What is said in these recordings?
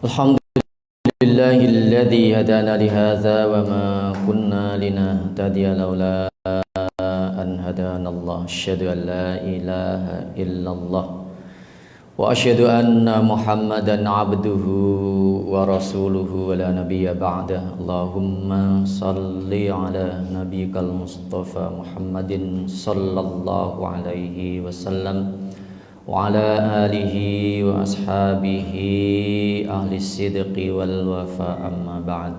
Alhamdulillahilladzi hadana li hadza wa ma kunna linahtadiya laula an hadanallah. Asyhadu an la ilaha illallah wa asyhadu anna Muhammadan abduhu wa rasuluhu wa la nabiyya ba'dah. Allahumma salli ala nabiyyikal mustafa Muhammadin sallallahu alaihi wasallam wa ala alihi wa ashabihi ahli sidqi wal wafa, amma ba'd.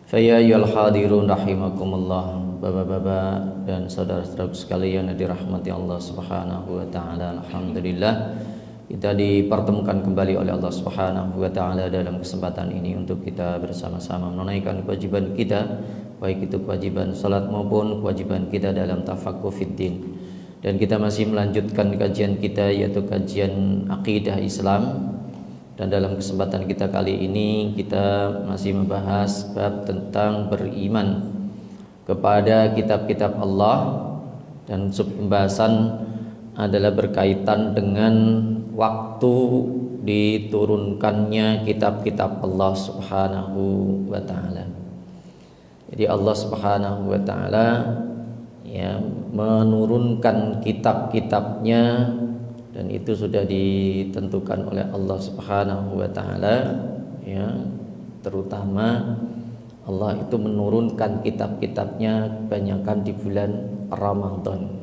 Fa ya ayyuhal hadirun rahimakumullah, bapak-bapak dan saudara-saudara sekalian yang dirahmati Allah Subhanahu wa taala. Alhamdulillah kita dipertemukan kembali oleh Allah Subhanahu wa taala dalam kesempatan ini untuk kita bersama-sama menunaikan kewajiban kita, baik itu kewajiban salat maupun kewajiban kita dalam tafaqquh fiddin. Dan kita masih melanjutkan kajian kita, yaitu kajian akidah Islam. Dan dalam kesempatan kita kali ini kita masih membahas bab tentang beriman kepada kitab-kitab Allah. Dan pembahasan adalah berkaitan dengan waktu diturunkannya kitab-kitab Allah Subhanahu wa taala. Jadi Allah Subhanahu wa taala menurunkan kitab-kitabnya, dan itu sudah ditentukan oleh Allah Subhanahu wa taala, terutama Allah itu menurunkan kitab-kitabnya kebanyakan di bulan Ramadan.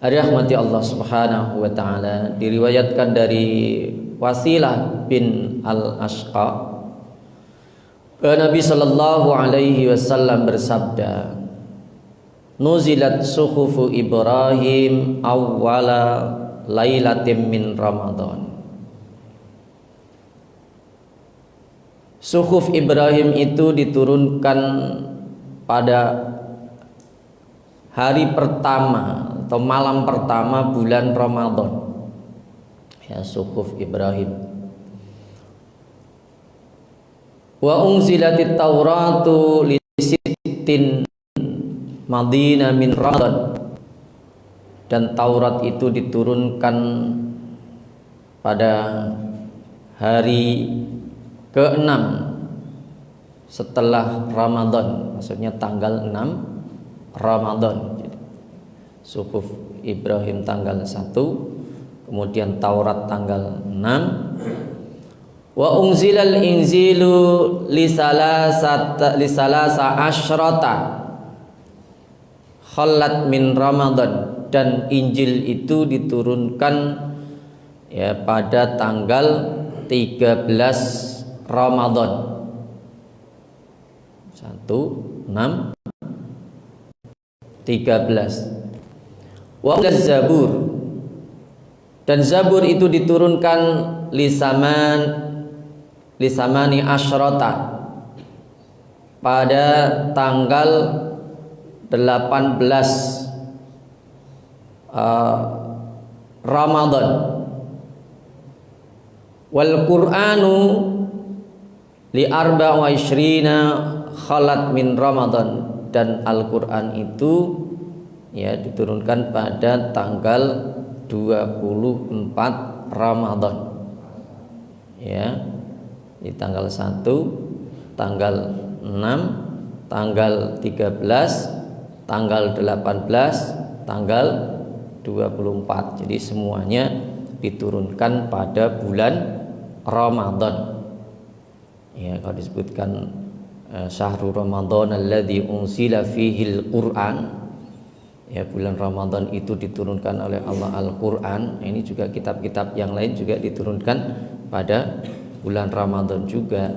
Rahmati Allah Subhanahu wa taala, diriwayatkan dari Wasilah bin Al-Ashqa, Nabi sallallahu alaihi wasallam bersabda, nuzilat suhufu Ibrahim awwala lailatin min Ramadan. Suhuf Ibrahim itu diturunkan pada hari pertama atau malam pertama bulan Ramadan. Suhuf Ibrahim. Wa unzilatit Tauratu li sittin Madinah min Ramadan, dan Taurat itu diturunkan pada hari ke-6 setelah Ramadan, maksudnya tanggal 6 Ramadan. Jadi, Suhuf Ibrahim tanggal 1, kemudian Taurat tanggal 6. Wa unzilal inzilu li salasa asyrata khalat min Ramadan, dan Injil itu diturunkan pada tanggal 13 Ramadan. 1, 6, 13. Wa Zabur, dan Zabur itu diturunkan lisamani asyrata pada tanggal 18 Ramadan. Wal Qur'anu li 24 khalat min Ramadan, dan Al-Qur'an itu diturunkan pada tanggal 24 Ramadan. Di tanggal 1, tanggal 6, tanggal 13, tanggal 18, tanggal 24. Jadi semuanya diturunkan pada bulan Ramadan. Kalau disebutkan syahrul Ramadan alladzi unzila fihil Qur'an, bulan Ramadan itu diturunkan oleh Allah Al-Qur'an. Ini juga kitab-kitab yang lain juga diturunkan pada bulan Ramadan juga.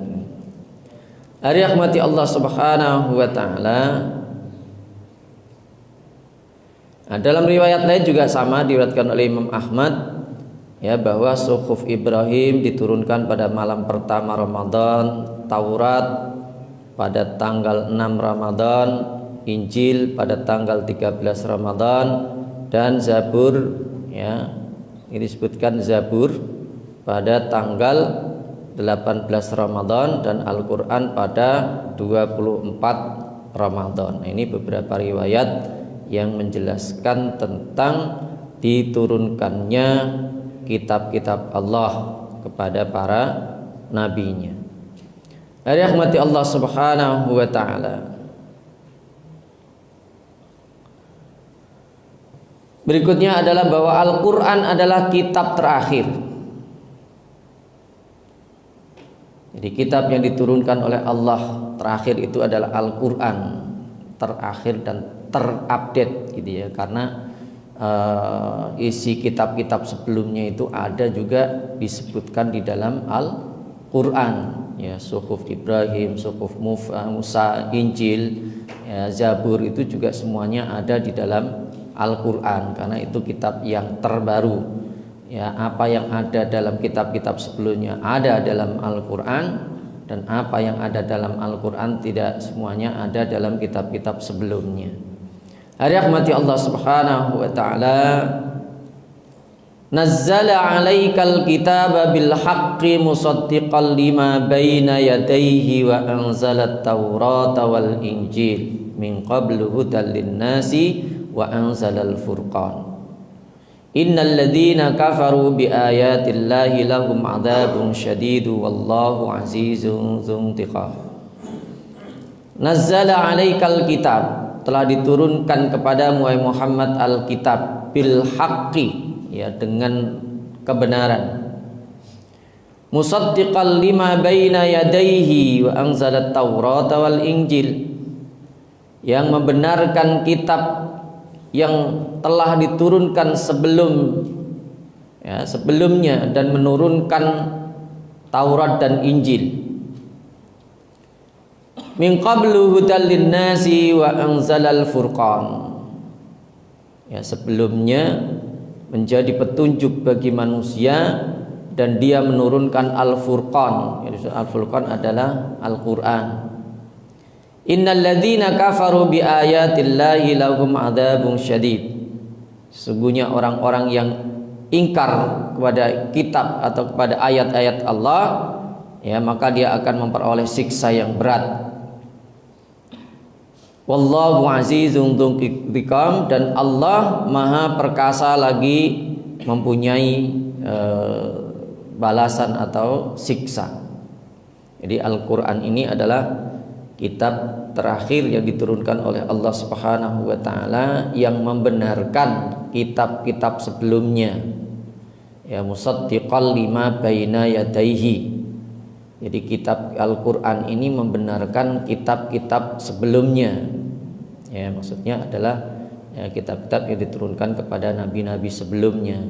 Rahmati Allah Subhanahu wa taala. Dalam riwayat lain juga sama, diriwayatkan oleh Imam Ahmad bahwa suhuf Ibrahim diturunkan pada malam pertama Ramadan, Taurat pada tanggal 6 Ramadan, Injil pada tanggal 13 Ramadan, dan Zabur ini disebutkan Zabur pada tanggal 18 Ramadan, dan Al-Qur'an pada 24 Ramadan. Ini beberapa riwayat yang menjelaskan tentang diturunkannya kitab-kitab Allah kepada para nabinya. Rahmati Allah Subhanahu wa taala. Berikutnya adalah bahwa Al-Qur'an adalah kitab terakhir. Jadi kitab yang diturunkan oleh Allah terakhir itu adalah Al-Qur'an, terakhir dan terupdate gitu ya, karena isi kitab-kitab sebelumnya itu ada juga disebutkan di dalam Al-Qur'an ya, Suhuf Ibrahim, Suhuf Musa, Injil, ya, Zabur itu juga semuanya ada di dalam Al-Qur'an karena itu kitab yang terbaru. Ya, apa yang ada dalam kitab-kitab sebelumnya ada dalam Al-Qur'an, dan apa yang ada dalam Al-Qur'an tidak semuanya ada dalam kitab-kitab sebelumnya. Rahmati Allah Subhanahu wa taala. Nazzala 'alaikal kitaba bil haqqi musaddiqan lima baina yadayhi wa anzalat taurata wal injil min qablu hudal linnasi wa anzalal furqan. Innal ladzina kafaru bi ayatillahi lahum 'adzabun syadidu wallahu 'azizun dzuntiqam. Nazzala 'alaikal kitab, telah diturunkan kepada Muhammad al-kitab bil haqqi, ya, dengan kebenaran. Musaddiqan lima baina yadayhi wa anzalat taurata wal injil, yang membenarkan kitab yang telah diturunkan sebelumnya dan menurunkan Taurat dan Injil. Min qablu hudal linnasi wa anzalal furqan, ya, sebelumnya menjadi petunjuk bagi manusia dan dia menurunkan Al-Furqan. Al-Furqan adalah Al-Qur'an. Innal ladzina kafaru bi ayatillahi lahum 'adzabun syadid. Sesungguhnya orang-orang yang ingkar kepada kitab atau kepada ayat-ayat Allah, ya, maka dia akan memperoleh siksa yang berat. Wallahu azizun dzuntiqam, dan Allah Maha perkasa lagi mempunyai balasan atau siksa. Jadi Al-Qur'an ini adalah kitab terakhir yang diturunkan oleh Allah Subhanahu wa taala yang membenarkan kitab-kitab sebelumnya. Ya, musaddiqal lima baina yadayhi. Jadi kitab Al-Qur'an ini membenarkan kitab-kitab sebelumnya. Ya, maksudnya adalah, ya, kitab-kitab yang diturunkan kepada nabi-nabi sebelumnya.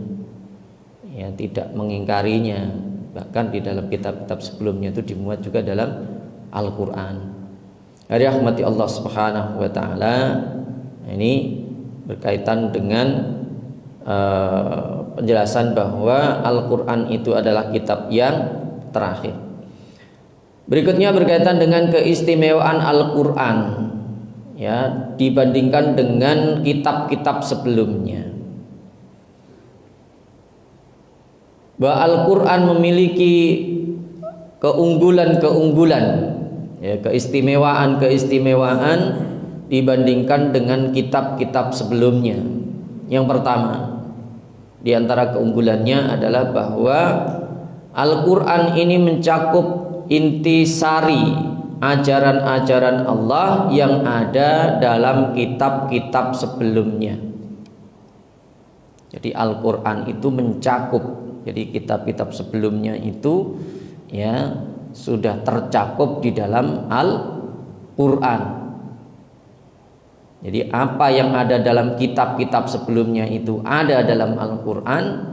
Ya, tidak mengingkarinya. Bahkan di dalam kitab-kitab sebelumnya itu dimuat juga dalam Al-Qur'an. Rahmati Allah Subhanahu wa taala. Ini berkaitan dengan penjelasan bahwa Al-Qur'an itu adalah kitab yang terakhir. Berikutnya berkaitan dengan keistimewaan Al-Qur'an, ya, dibandingkan dengan kitab-kitab sebelumnya. Bahwa Al-Qur'an memiliki keunggulan-keunggulan, ya, keistimewaan dibandingkan dengan kitab-kitab sebelumnya. Yang pertama, di antara keunggulannya adalah bahwa Al-Qur'an ini mencakup intisari ajaran-ajaran Allah yang ada dalam kitab-kitab sebelumnya. Jadi Al-Qur'an itu mencakup, jadi kitab-kitab sebelumnya itu, ya, sudah tercakup di dalam Al-Qur'an. Jadi apa yang ada dalam kitab-kitab sebelumnya itu ada dalam Al-Qur'an,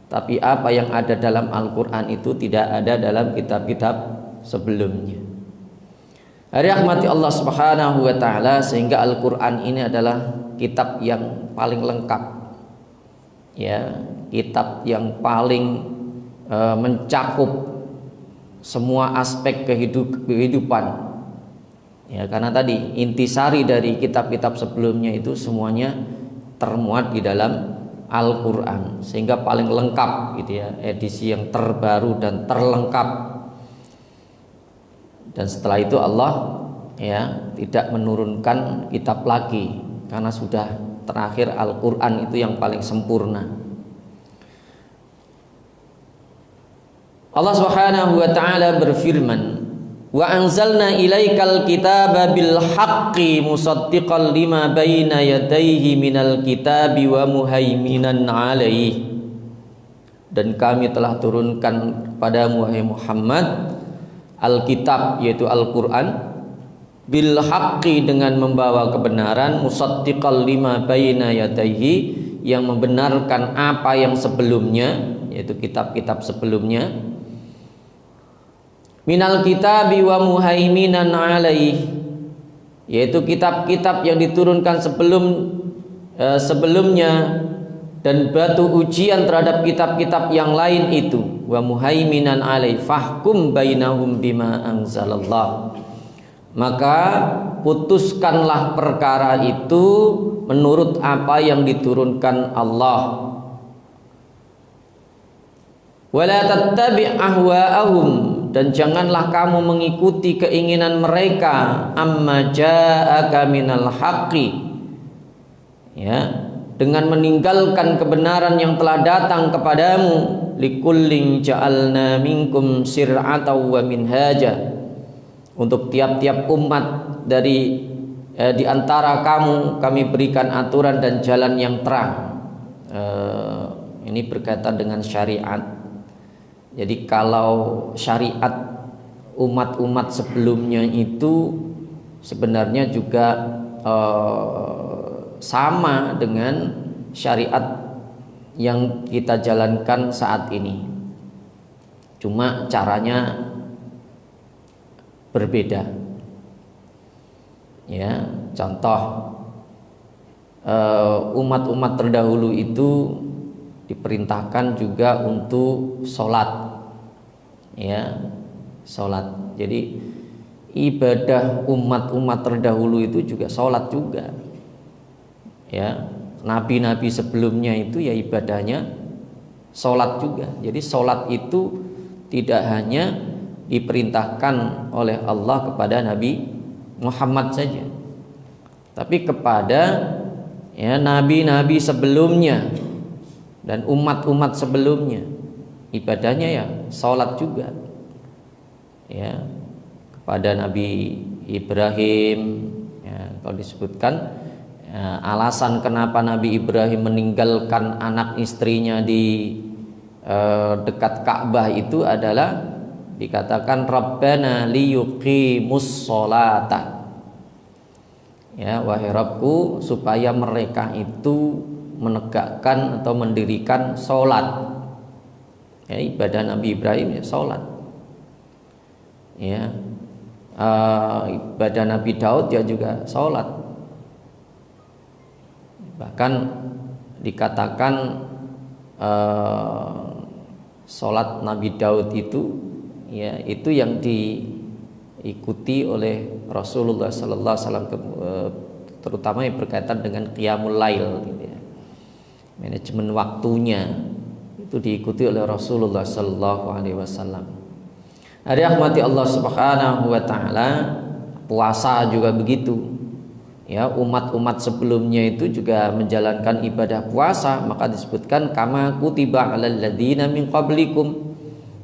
tapi apa yang ada dalam Al-Qur'an itu tidak ada dalam kitab-kitab sebelumnya. Rahmati Allah Subhanahu wa taala, sehingga Al-Qur'an ini adalah kitab yang paling lengkap. Ya, kitab yang paling mencakup semua aspek kehidupan. Ya, karena tadi intisari dari kitab-kitab sebelumnya itu semuanya termuat di dalam Al-Qur'an, sehingga paling lengkap gitu ya, edisi yang terbaru dan terlengkap. Dan setelah itu Allah, ya, tidak menurunkan kitab lagi karena sudah terakhir Al-Qur'an itu yang paling sempurna. Allah Subhanahu wa taala berfirman, "Wa anzalna ilaikal kitaba bil haqqi musaddiqan lima baina yadayhi minal kitabi wa muhaiminan 'alaihi." Dan kami telah turunkan kepadamu wahai Muhammad Alkitab, yaitu Al-Qur'an, bil haqqi dengan membawa kebenaran, musaddiqan lima baina yadayhi yang membenarkan apa yang sebelumnya, yaitu kitab-kitab sebelumnya, minal kitabi wa muhaiminan alaih, yaitu kitab-kitab yang diturunkan sebelumnya dan batu ujian terhadap kitab-kitab yang lain itu, wa muhaiminan alaih fahkum bainahum bima anzalallah, maka putuskanlah perkara itu menurut apa yang diturunkan Allah. Wala tattabi' ahwa'ahum, dan janganlah kamu mengikuti keinginan mereka, amma ja'aka minal haqqi, ya, dengan meninggalkan kebenaran yang telah datang kepadamu. Likullin ja'alna minkum sir'atan wa minhaja, untuk tiap-tiap umat dari di antara kamu kami berikan aturan dan jalan yang terang. Ini berkaitan dengan syariat. Jadi kalau syariat umat-umat sebelumnya itu sebenarnya juga sama dengan syariat yang kita jalankan saat ini, cuma caranya berbeda. Ya, contoh, umat-umat terdahulu itu diperintahkan juga untuk sholat, ya, sholat. Jadi ibadah umat-umat terdahulu itu juga sholat juga, ya. Nabi-nabi sebelumnya itu ya ibadahnya sholat juga. Jadi sholat itu tidak hanya diperintahkan oleh Allah kepada Nabi Muhammad saja, tapi kepada ya nabi-nabi sebelumnya dan umat-umat sebelumnya ibadahnya ya sholat juga, ya, kepada Nabi Ibrahim, ya, kalau disebutkan ya, alasan kenapa Nabi Ibrahim meninggalkan anak istrinya di dekat Ka'bah itu adalah dikatakan Rabbana liyuqimus sholata, ya, wahai Rabbku, supaya mereka itu menegakkan atau mendirikan sholat. Ya, ibadah Nabi Ibrahim ya sholat, ya. Ibadah Nabi Daud ya juga sholat. Bahkan dikatakan sholat Nabi Daud itu, ya, itu yang diikuti oleh Rasulullah Sallallahu Alaihi Wasallam, terutama yang berkaitan dengan qiyamul lail, gitu ya. Manajemen waktunya itu diikuti oleh Rasulullah Sallallahu Alaihi Wasallam. Rahmati Allah Subhanahu Wa Taala, puasa juga begitu. Ya, umat-umat sebelumnya itu juga menjalankan ibadah puasa, maka disebutkan kama kutiba 'alal ladzina min qablikum,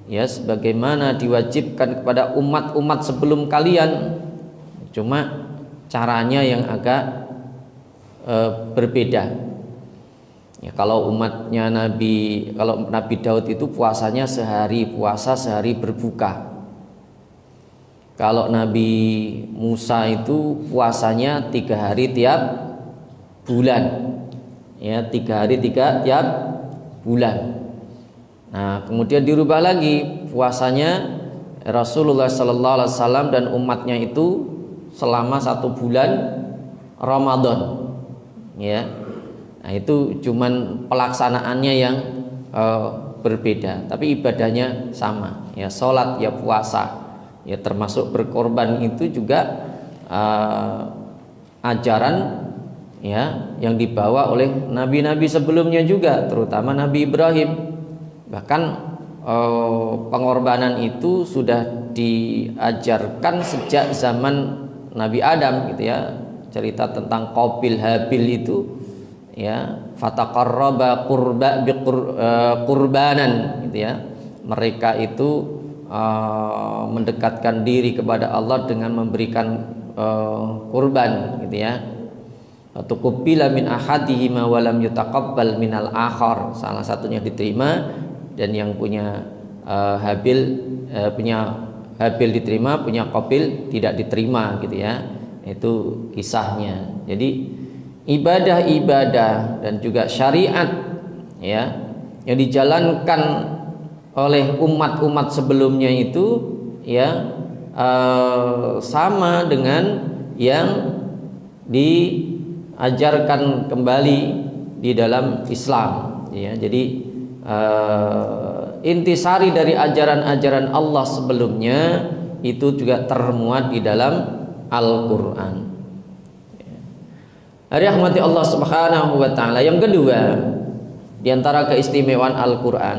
ya, sebagaimana diwajibkan kepada umat-umat sebelum kalian, cuma caranya yang agak berbeda. Ya, kalau Nabi Daud itu puasanya sehari puasa, sehari berbuka. Kalau Nabi Musa itu puasanya 3 hari tiap bulan, ya, 3 hari tiap bulan. Nah, kemudian dirubah lagi puasanya Rasulullah Sallallahu Alaihi Wasallam dan umatnya itu selama 1 bulan Ramadan, ya. Nah, itu cuman pelaksanaannya yang berbeda, tapi ibadahnya sama, ya, sholat ya puasa, ya, termasuk berkorban itu juga ajaran, ya, yang dibawa oleh nabi-nabi sebelumnya juga, terutama Nabi Ibrahim. Bahkan pengorbanan itu sudah diajarkan sejak zaman Nabi Adam, gitu ya. Cerita tentang Qabil Habil itu, ya, fataqarraba qurbanan, gitu ya. mereka itu mendekatkan diri kepada Allah dengan memberikan kurban gitu ya. Tuqbila min ahadihima wa lam yutaqabbal minal akhar, salah satunya diterima dan yang punya Habil diterima, punya Qabil tidak diterima gitu ya. Itu kisahnya. Jadi ibadah-ibadah dan juga syariat ya yang dijalankan oleh umat-umat sebelumnya itu ya sama dengan yang diajarkan kembali di dalam Islam ya. Jadi intisari dari ajaran-ajaran Allah sebelumnya itu juga termuat di dalam Al-Quran. Rahmati Allah Subhanahu wa ta'ala. Yang kedua, di antara keistimewaan Al-Quran,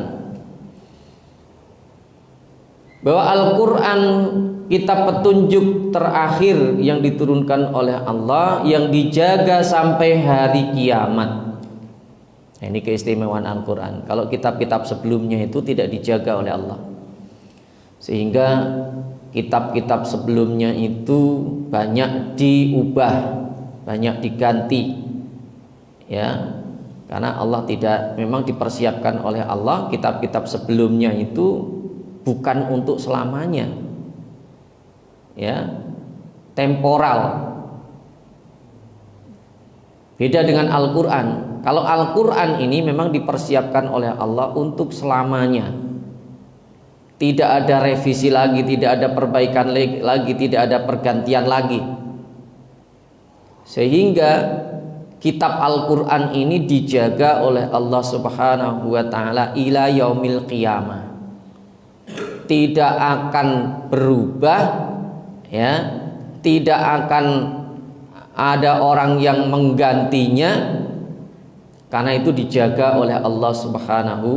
bahwa Al-Quran kitab petunjuk terakhir yang diturunkan oleh Allah, yang dijaga sampai hari kiamat. Nah, ini keistimewaan Al-Quran. Kalau kitab-kitab sebelumnya itu tidak dijaga oleh Allah, sehingga kitab-kitab sebelumnya itu banyak diubah, banyak diganti ya, karena Allah tidak, memang dipersiapkan oleh Allah kitab-kitab sebelumnya itu bukan untuk selamanya ya, temporal. Beda dengan Al-Quran. Kalau Al-Quran ini memang dipersiapkan oleh Allah untuk selamanya, tidak ada revisi lagi, tidak ada perbaikan lagi, tidak ada pergantian lagi. Sehingga kitab Al-Quran ini dijaga oleh Allah Subhanahu wa ta'ala ila yaumil qiyamah, tidak akan berubah ya, tidak akan ada orang yang menggantinya, karena itu dijaga oleh Allah Subhanahu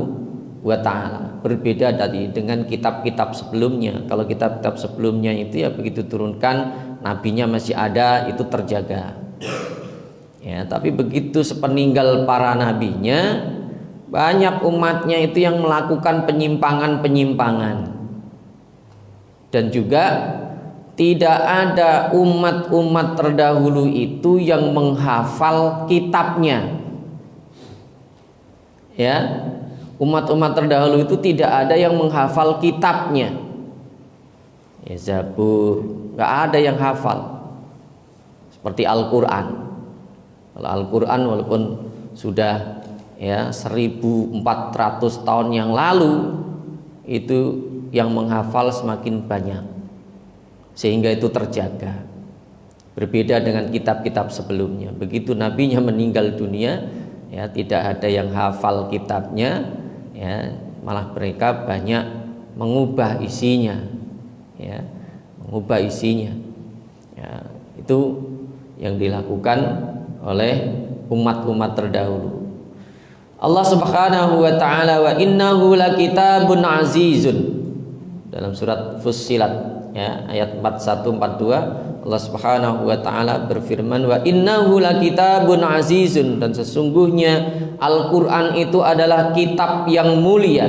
wa ta'ala. Berbeda tadi dengan kitab-kitab sebelumnya. Kalau kitab-kitab sebelumnya itu ya begitu turunkan, nabinya masih ada, itu terjaga ya. Tapi begitu sepeninggal para nabinya, banyak umatnya itu yang melakukan penyimpangan-penyimpangan. Dan juga tidak ada umat-umat terdahulu itu yang menghafal kitabnya ya. Umat-umat terdahulu itu tidak ada yang menghafal kitabnya ya. Zabur nggak ada yang hafal seperti Al-Quran. Kalau Al-Quran walaupun sudah ya 1400 tahun yang lalu, itu yang menghafal semakin banyak, sehingga itu terjaga. Berbeda dengan kitab-kitab sebelumnya. Begitu nabinya meninggal dunia ya, tidak ada yang hafal kitabnya ya, malah mereka banyak mengubah isinya ya, mengubah isinya ya. Itu yang dilakukan oleh umat-umat terdahulu. Allah Subhanahu wa ta'ala, wa innahu lakitabun azizun, dalam surat Fussilat ya, ayat 41-42, Allah Subhanahu wa ta'ala berfirman, wa innahu lakitabun azizun, dan sesungguhnya Al-Quran itu adalah kitab yang mulia,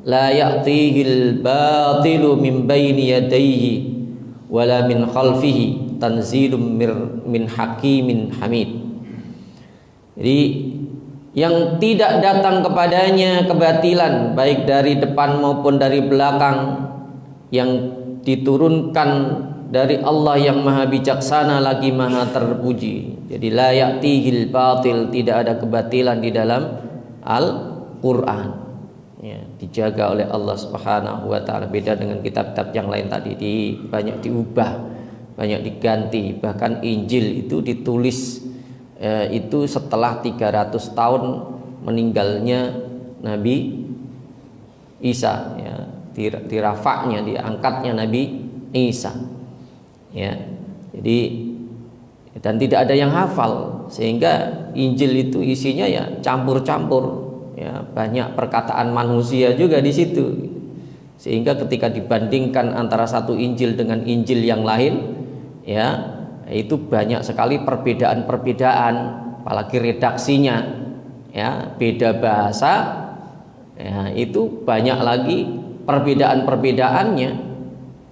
la ya'tihil batilu min baini yadayhi wala min khalfihi tanzilum min hakimin hamid. Jadi yang tidak datang kepadanya kebatilan, baik dari depan maupun dari belakang, yang diturunkan dari Allah yang maha bijaksana lagi maha terpuji. Jadi la ya'tihil batil, tidak ada kebatilan di dalam Al-Quran ya, dijaga oleh Allah Subhanahu wa ta'ala. Beda dengan kitab-kitab yang lain tadi, banyak diubah, banyak diganti. Bahkan Injil itu ditulis itu setelah 300 tahun meninggalnya Nabi Isa ya, dirafaknya, diangkatnya Nabi Isa ya. Jadi dan tidak ada yang hafal, sehingga Injil itu isinya ya campur-campur ya, banyak perkataan manusia juga di situ, sehingga ketika dibandingkan antara satu Injil dengan Injil yang lain ya, itu banyak sekali perbedaan-perbedaan, apalagi redaksinya ya, beda bahasa ya, itu banyak lagi perbedaan-perbedaannya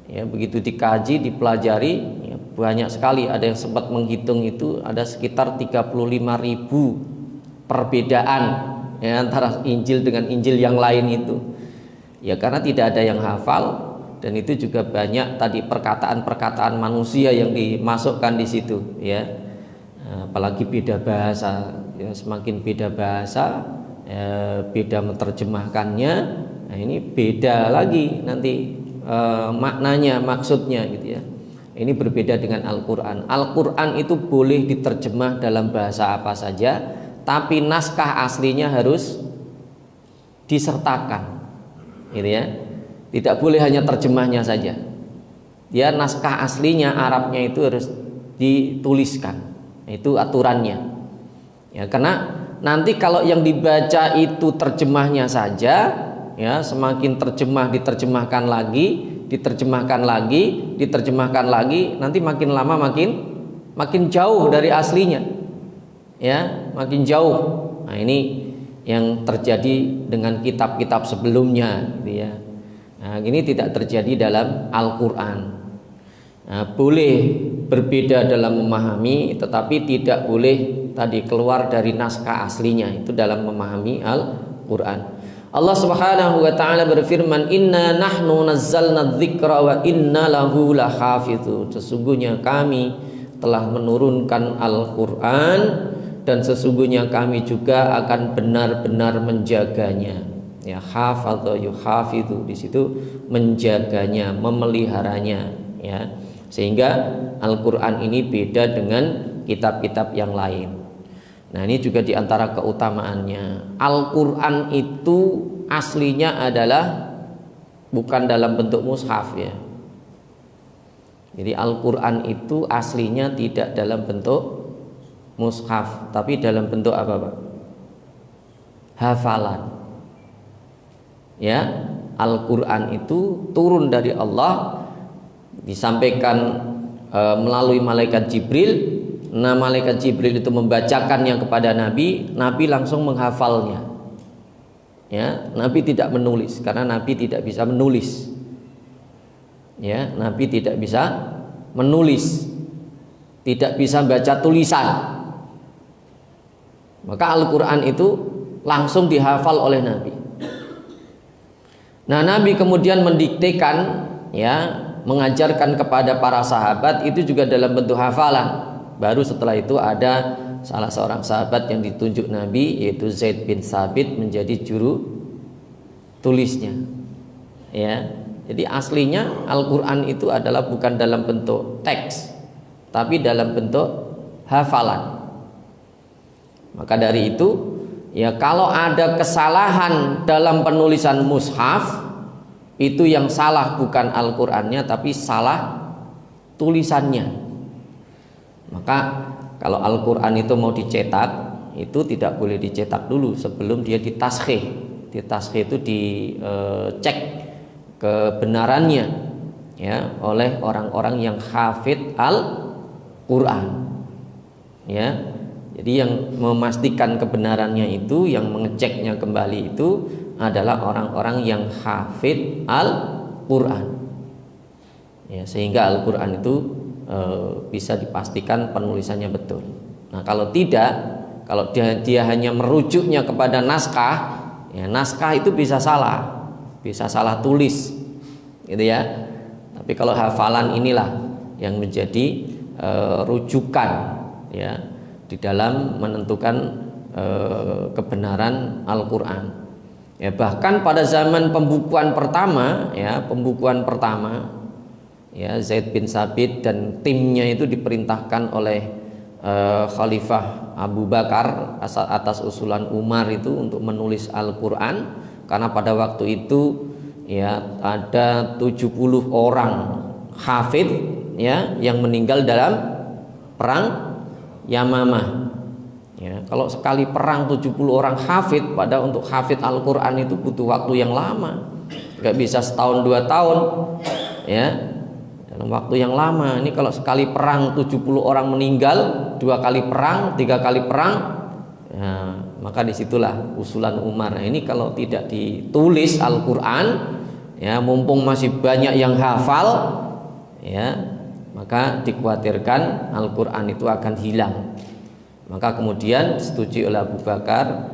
ya begitu dikaji, dipelajari ya, banyak sekali. Ada yang sempat menghitung itu ada sekitar 35.000 perbedaan ya, antara Injil dengan Injil yang lain itu ya, karena tidak ada yang hafal. Dan itu juga banyak tadi perkataan-perkataan manusia yang dimasukkan di situ ya, apalagi beda bahasa ya, semakin beda bahasa ya, beda menerjemahkannya, nah ini beda lagi nanti maknanya, maksudnya gitu ya. Ini berbeda dengan Al-Quran. Al-Quran itu boleh diterjemah dalam bahasa apa saja, tapi naskah aslinya harus disertakan gitu ya. Tidak boleh hanya terjemahnya saja. Dia naskah aslinya Arabnya itu harus dituliskan. Itu aturannya. Ya, karena nanti kalau yang dibaca itu terjemahnya saja, ya semakin diterjemahkan lagi, nanti makin lama makin jauh dari aslinya. Ya, makin jauh. Nah, ini yang terjadi dengan kitab-kitab sebelumnya gitu ya. Nah, ini tidak terjadi dalam Al-Quran. Nah, boleh berbeda dalam memahami, tetapi tidak boleh tadi keluar dari naskah aslinya itu dalam memahami Al-Quran. Allah Subhanahu wa taala berfirman, "Inna nahnu nazzalna dzikra wa inna lahu lahafizun." Sesungguhnya kami telah menurunkan Al-Quran dan sesungguhnya kami juga akan benar-benar menjaganya. Ya, hafadha yuhafidhu, di situ menjaganya, memeliharanya ya. Sehingga Al-Qur'an ini beda dengan kitab-kitab yang lain. Nah, ini juga diantara keutamaannya. Al-Qur'an itu aslinya adalah bukan dalam bentuk mushaf ya. Jadi Al-Qur'an itu aslinya tidak dalam bentuk mushaf, tapi dalam bentuk apa, Pak? Hafalan. Ya, Al-Quran itu turun dari Allah, disampaikan melalui malaikat Jibril. Nah, malaikat Jibril itu membacakannya kepada Nabi, Nabi langsung menghafalnya. Ya, Nabi tidak menulis karena Nabi tidak bisa menulis. Ya, Nabi tidak bisa menulis, tidak bisa baca tulisan. Maka Al-Quran itu langsung dihafal oleh Nabi. Nah, Nabi kemudian mendiktekan ya, mengajarkan kepada para sahabat itu juga dalam bentuk hafalan. Baru setelah itu ada salah seorang sahabat yang ditunjuk Nabi, yaitu Zaid bin Thabit, menjadi juru tulisnya. Ya. Jadi aslinya Al-Qur'an itu adalah bukan dalam bentuk teks, tapi dalam bentuk hafalan. Maka dari itu ya, kalau ada kesalahan dalam penulisan mushaf, itu yang salah bukan Al-Qur'annya, tapi salah tulisannya. Maka kalau Al-Qur'an itu mau dicetak, itu tidak boleh dicetak dulu sebelum dia ditashkhih. Ditashkhih itu dicek kebenarannya ya oleh orang-orang yang hafidh Al-Qur'an. Ya. Jadi yang memastikan kebenarannya itu, yang mengeceknya kembali itu adalah orang-orang yang hafidh Al-Quran ya, sehingga Al-Quran itu bisa dipastikan penulisannya betul. Nah, kalau tidak, kalau dia hanya merujuknya kepada naskah ya, naskah itu bisa salah tulis gitu ya. Tapi kalau hafalan inilah yang menjadi rujukan ya di dalam menentukan kebenaran Al-Quran. Ya, bahkan pada zaman pembukuan pertama ya, Zaid bin Thabit dan timnya itu diperintahkan oleh Khalifah Abu Bakar atas usulan Umar itu untuk menulis Al-Quran, karena pada waktu itu ya ada 70 orang hafidh ya yang meninggal dalam perang Yamamah ya. Kalau sekali perang 70 orang hafidh, pada untuk hafidh Al-Quran itu butuh waktu yang lama, gak bisa setahun 2 tahun ya, dalam waktu yang lama. Ini kalau sekali perang 70 orang meninggal, 2 kali perang, 3 kali perang ya, maka disitulah usulan Umar. Nah, ini kalau tidak ditulis Al-Quran Ya, mumpung masih banyak yang hafal, ya, maka dikhawatirkan Al-Qur'an itu akan hilang. Maka kemudian disetujui oleh Abu Bakar,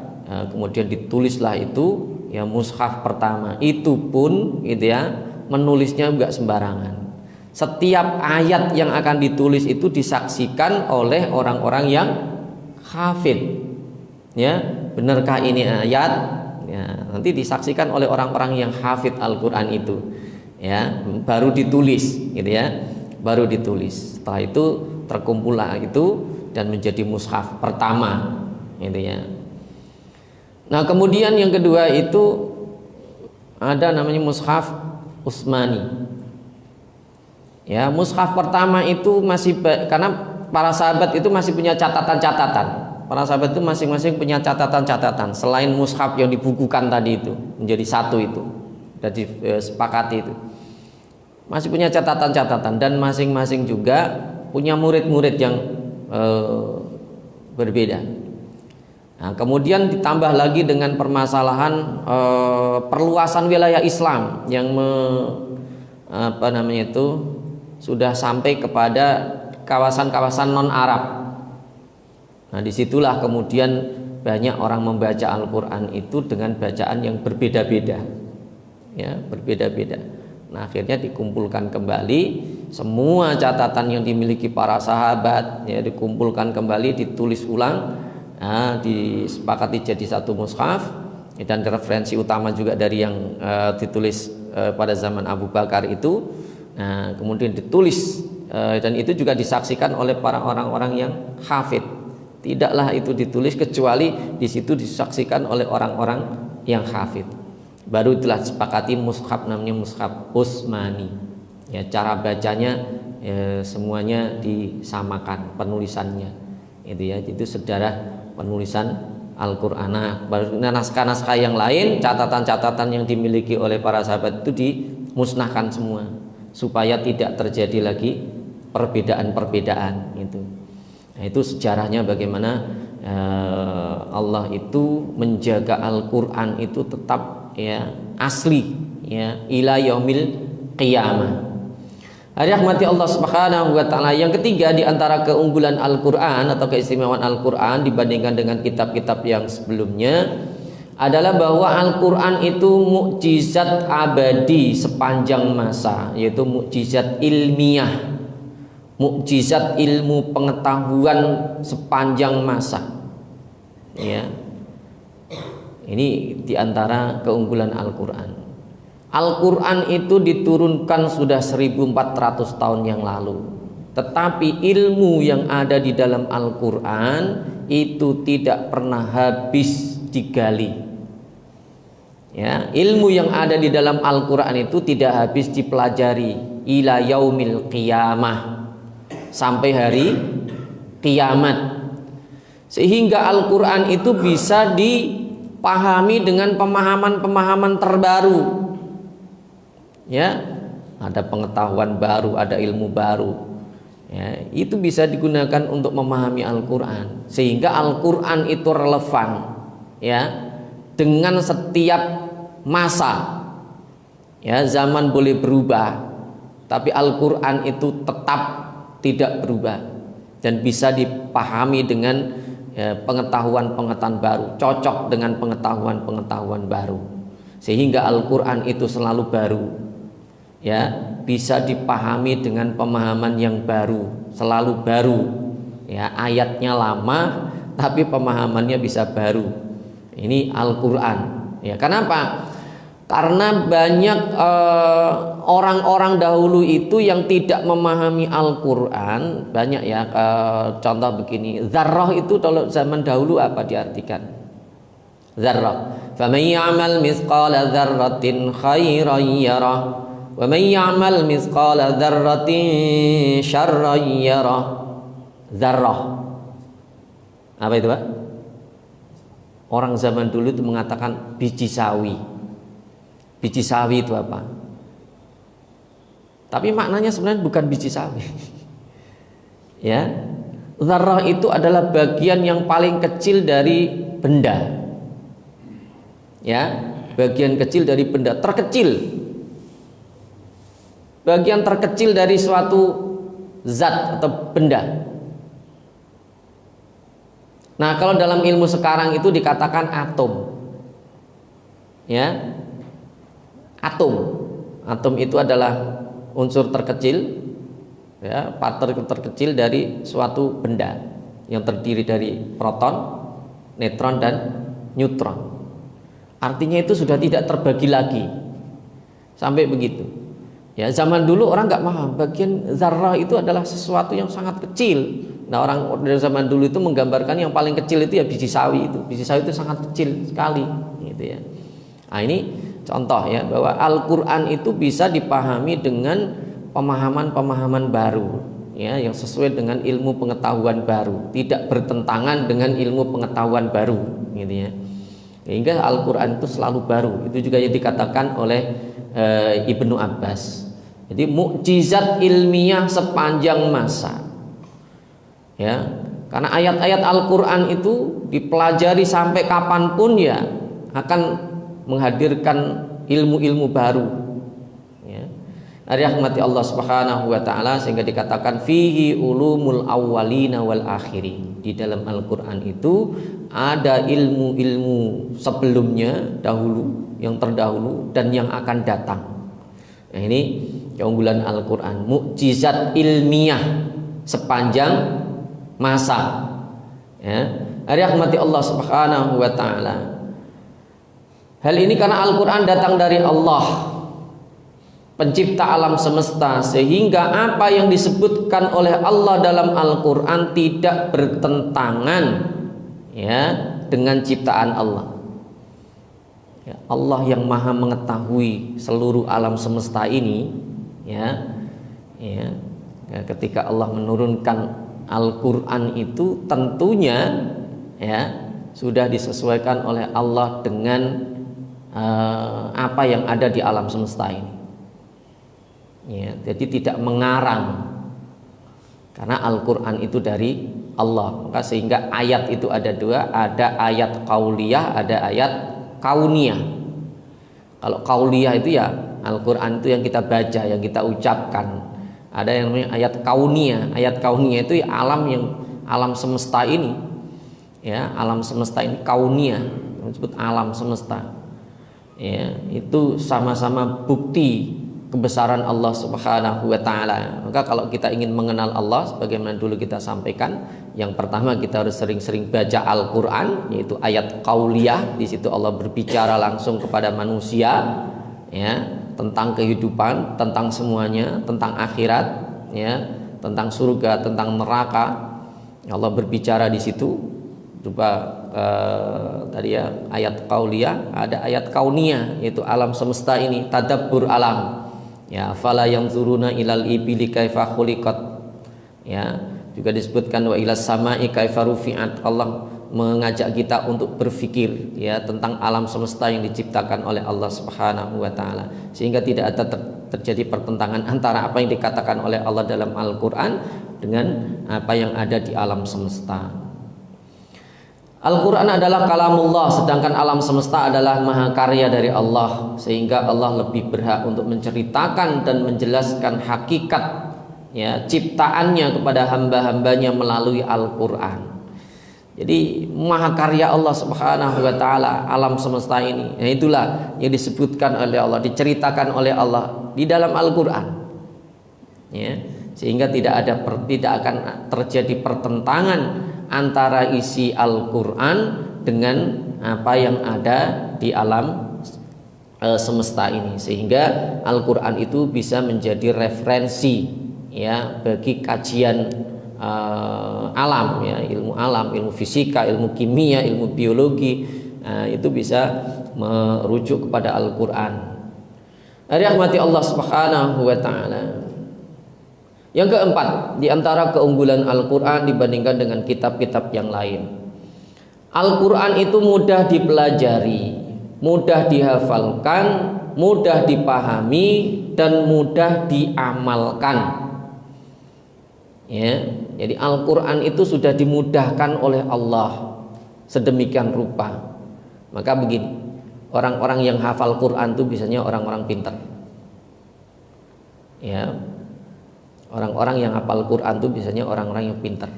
kemudian ditulislah itu ya mushaf pertama. Itu pun gitu ya, menulisnya enggak sembarangan. Setiap ayat yang akan ditulis itu disaksikan oleh orang-orang yang hafid. Ya, benarkah ini ayat? Ya, nanti disaksikan oleh orang-orang yang hafid Al-Qur'an itu. Ya, baru ditulis gitu ya. Baru ditulis. Setelah itu terkumpullah itu dan menjadi mushaf pertama gitu ya. Nah, kemudian yang kedua itu ada namanya mushaf Utsmani. Ya, mushaf pertama itu masih karena para sahabat itu masih punya catatan-catatan. Para sahabat itu masing-masing punya catatan-catatan selain mushaf yang dibukukan tadi itu menjadi satu itu dan disepakati itu. Masih punya catatan-catatan dan masing-masing juga punya murid-murid yang berbeda. Nah, kemudian ditambah lagi dengan permasalahan perluasan wilayah Islam yang sudah sampai kepada kawasan-kawasan non-Arab. Nah, disitulah kemudian banyak orang membaca Al-Quran itu dengan bacaan yang berbeda-beda, ya, berbeda-beda. Nah, akhirnya dikumpulkan kembali semua catatan yang dimiliki para sahabat, ya, dikumpulkan kembali, ditulis ulang, nah, disepakati jadi satu mushaf, dan referensi utama juga dari yang ditulis pada zaman Abu Bakar itu. Nah, kemudian ditulis dan itu juga disaksikan oleh para orang-orang yang hafid. Tidaklah itu ditulis kecuali di situ disaksikan oleh orang-orang yang hafid. Baru telah disepakati mushaf namanya mushaf Utsmani. Ya, cara bacanya semuanya disamakan penulisannya. Itu ya, itu sejarah penulisan Al-Qur'an. Nah, naskah-naskah yang lain, catatan-catatan yang dimiliki oleh para sahabat itu dimusnahkan semua supaya tidak terjadi lagi perbedaan-perbedaan itu. Nah, itu sejarahnya bagaimana Allah itu menjaga Al-Qur'an itu tetap ya asli ya ila yaumil qiyamah. Rahmati Allah Subhanahu wa taala. Yang ketiga di antara keunggulan Al-Qur'an atau keistimewaan Al-Qur'an dibandingkan dengan kitab-kitab yang sebelumnya adalah bahwa Al-Qur'an itu mukjizat abadi sepanjang masa, yaitu mukjizat ilmiah, mukjizat ilmu pengetahuan sepanjang masa. Ya. Ini di antara keunggulan Al-Qur'an. Al-Qur'an itu diturunkan sudah 1400 tahun yang lalu. Tetapi ilmu yang ada di dalam Al-Qur'an itu tidak pernah habis digali. Ya, ilmu yang ada di dalam Al-Qur'an itu tidak habis dipelajari ila yaumil qiyamah, sampai hari kiamat. Sehingga Al-Qur'an itu bisa dipahami dengan pemahaman-pemahaman terbaru. Ya, ada pengetahuan baru, ada ilmu baru. Ya, itu bisa digunakan untuk memahami Al-Qur'an, sehingga Al-Qur'an itu relevan ya dengan setiap masa. Ya, zaman boleh berubah, tapi Al-Qur'an itu tetap tidak berubah dan bisa dipahami dengan pengetahuan-pengetahuan baru, cocok dengan pengetahuan-pengetahuan baru, sehingga Al-Qur'an itu selalu baru. Ya, bisa dipahami dengan pemahaman yang baru, selalu baru. Ya, ayatnya lama tapi pemahamannya bisa baru. Ini Al-Qur'an. Ya, kenapa? Karena banyak orang-orang dahulu itu yang tidak memahami Al-Qur'an. Banyak ya, contoh begini, dzarrah itu kalau zaman dahulu apa diartikan? Dzarrah. Faman ya'mal mithqala dzarratin khairan yarah. Wa may ya'mal mithqala dzarratin syarran yarah. Dzarrah. Apa itu, Pak? Orang zaman dulu itu mengatakan biji sawi. Biji sawi itu apa? Tapi maknanya sebenarnya bukan biji sawi. Ya. Dzarrah itu adalah bagian yang paling kecil dari benda. Ya, bagian kecil dari benda, terkecil. bagian terkecil dari suatu zat atau benda. Nah, kalau dalam ilmu sekarang itu dikatakan atom. Ya. Atom itu adalah unsur terkecil, ya, partikel terkecil dari suatu benda yang terdiri dari proton, neutron dan neutron. Artinya itu sudah tidak terbagi lagi. Sampai begitu. Ya, zaman dulu orang nggak paham bagian zarrah itu adalah sesuatu yang sangat kecil. Nah, orang dari zaman dulu itu menggambarkan yang paling kecil itu ya biji sawi itu. Biji sawi itu sangat kecil sekali, gitu ya. Nah, ini contoh ya bahwa Al-Qur'an itu bisa dipahami dengan pemahaman-pemahaman baru, ya, yang sesuai dengan ilmu pengetahuan baru, tidak bertentangan dengan ilmu pengetahuan baru, gitu ya. Sehingga Al-Qur'an itu selalu baru. Itu juga yang dikatakan oleh Ibnu Abbas. Jadi mukjizat ilmiah sepanjang masa. Ya, karena ayat-ayat Al-Qur'an itu dipelajari sampai kapanpun ya akan menghadirkan ilmu-ilmu baru. Ya. Rahmati Allah Subhanahu wa taala sehingga dikatakan fihi ulumul awwalina wal akhirin. Di dalam Al-Qur'an itu ada ilmu-ilmu sebelumnya dahulu, yang terdahulu dan yang akan datang. Nah, ini keunggulan Al-Qur'an, mukjizat ilmiah sepanjang masa. Ya, rahmati Allah Subhanahu wa taala. Hal ini karena Al-Qur'an datang dari Allah, pencipta alam semesta, sehingga apa yang disebutkan oleh Allah dalam Al-Qur'an tidak bertentangan ya dengan ciptaan Allah. Ya, Allah yang maha mengetahui seluruh alam semesta ini, ya, ketika Allah menurunkan Al-Qur'an itu tentunya ya sudah disesuaikan oleh Allah dengan apa yang ada di alam semesta ini. Ya, jadi tidak mengarang, karena Al-Qur'an itu dari Allah. Maka sehingga ayat itu ada dua, ada ayat qauliyah, ada ayat kauniyah. Kalau qauliyah itu ya Al-Qur'an itu yang kita baca, yang kita ucapkan. Ada yang namanya ayat kauniyah. Ayat kauniyah itu ya alam semesta ini. Ya, alam semesta ini kauniyah, disebut alam semesta. Ya, itu sama-sama bukti kebesaran Allah Subhanahu wa taala. Maka kalau kita ingin mengenal Allah, sebagaimana dulu kita sampaikan, yang pertama kita harus sering-sering baca Al-Qur'an, yaitu ayat qauliyah. Di situ Allah berbicara langsung kepada manusia, ya, tentang kehidupan, tentang semuanya, tentang akhirat, ya, tentang surga, tentang neraka. Allah berbicara di situ. Coba tadi ya ayat qauliyah, ada ayat kauniyah, yaitu alam semesta ini, tadabbur alam. Ya, fala yanzuruna ilal ibili kaifa khuliqat. Ya, juga disebutkan wa ilas sama'i kaifa rufi'at. Allah mengajak kita untuk berpikir ya tentang alam semesta yang diciptakan oleh Allah Subhanahu wa taala, sehingga tidak ada terjadi pertentangan antara apa yang dikatakan oleh Allah dalam Al-Qur'an dengan apa yang ada di alam semesta. Al-Qur'an adalah kalamullah, sedangkan alam semesta adalah mahakarya dari Allah, sehingga Allah lebih berhak untuk menceritakan dan menjelaskan hakikat ya ciptaannya kepada hamba-hambanya melalui Al-Qur'an. Jadi mahakarya Allah Subhanahu wa taala alam semesta ini. Nah, itulah yang disebutkan oleh Allah, diceritakan oleh Allah di dalam Al-Qur'an. Ya, sehingga tidak akan terjadi pertentangan antara isi Al-Qur'an dengan apa yang ada di alam semesta ini, sehingga Al-Qur'an itu bisa menjadi referensi ya bagi kajian alam ya, ilmu alam, ilmu fisika, ilmu kimia, ilmu biologi, itu bisa merujuk kepada Al-Qur'an. Rahmati Allah Subhanahu wa taala. Yang keempat, di antara keunggulan Al-Qur'an dibandingkan dengan kitab-kitab yang lain, Al-Qur'an itu mudah dipelajari, mudah dihafalkan, mudah dipahami, dan mudah diamalkan. Ya, jadi Al-Qur'an itu sudah dimudahkan oleh Allah sedemikian rupa. Maka begini, orang-orang yang hafal Qur'an itu biasanya orang-orang pintar. Ya, orang-orang yang hafal Quran itu biasanya orang-orang yang pintar.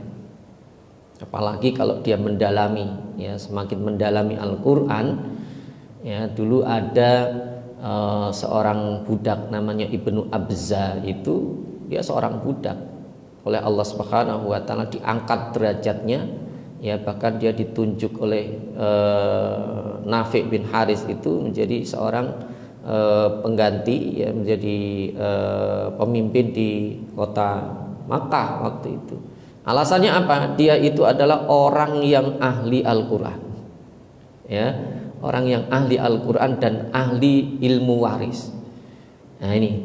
Apalagi kalau dia mendalami, ya, semakin mendalami Al-Quran. Ya, dulu ada seorang budak namanya Ibnu Abza, itu dia seorang budak, oleh Allah Subhanahu wa taala diangkat derajatnya, ya, bahkan dia ditunjuk oleh Nafi' bin Haris itu menjadi seorang pengganti, ya, menjadi pemimpin di kota Makkah waktu itu. Alasannya apa? Dia itu adalah orang yang ahli Al-Quran, ya, orang yang ahli Al-Quran dan ahli ilmu waris. Nah ini,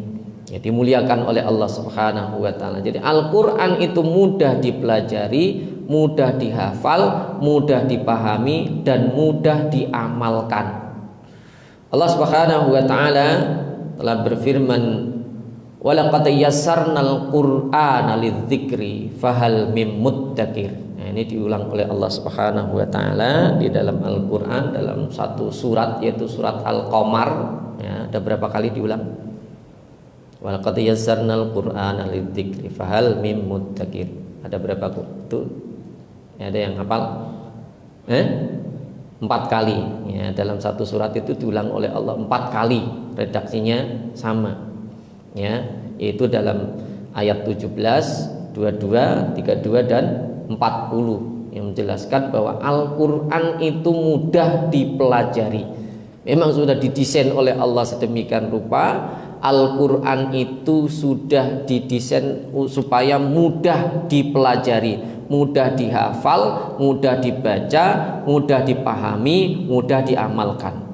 ya, dimuliakan oleh Allah Subhanahu wa taala. Jadi Al-Quran itu mudah dipelajari, mudah dihafal, mudah dipahami, dan mudah diamalkan. Allah Subhanahu wa taala telah berfirman, walaqad yassarnal qur'ana lidzikri fahal mim muddakir. Nah, ini diulang oleh Allah Subhanahu wa taala di dalam Al-Qur'an dalam satu surat, yaitu surat Al-Qamar, ya, ada berapa kali diulang? Walaqad yassarnal qur'ana lidzikri fahal mim muddakir. Ada berapa itu? Ya, ada yang hafal? 4 kali, ya, dalam satu surat itu diulang oleh Allah 4 kali, redaksinya sama, ya, yaitu dalam ayat 17, 22, 32 dan 40 yang menjelaskan bahwa Al-Quran itu mudah dipelajari. Memang sudah didesain oleh Allah sedemikian rupa. Al-Quran itu sudah didesain supaya mudah dipelajari, mudah dihafal, mudah dibaca, mudah dipahami, mudah diamalkan.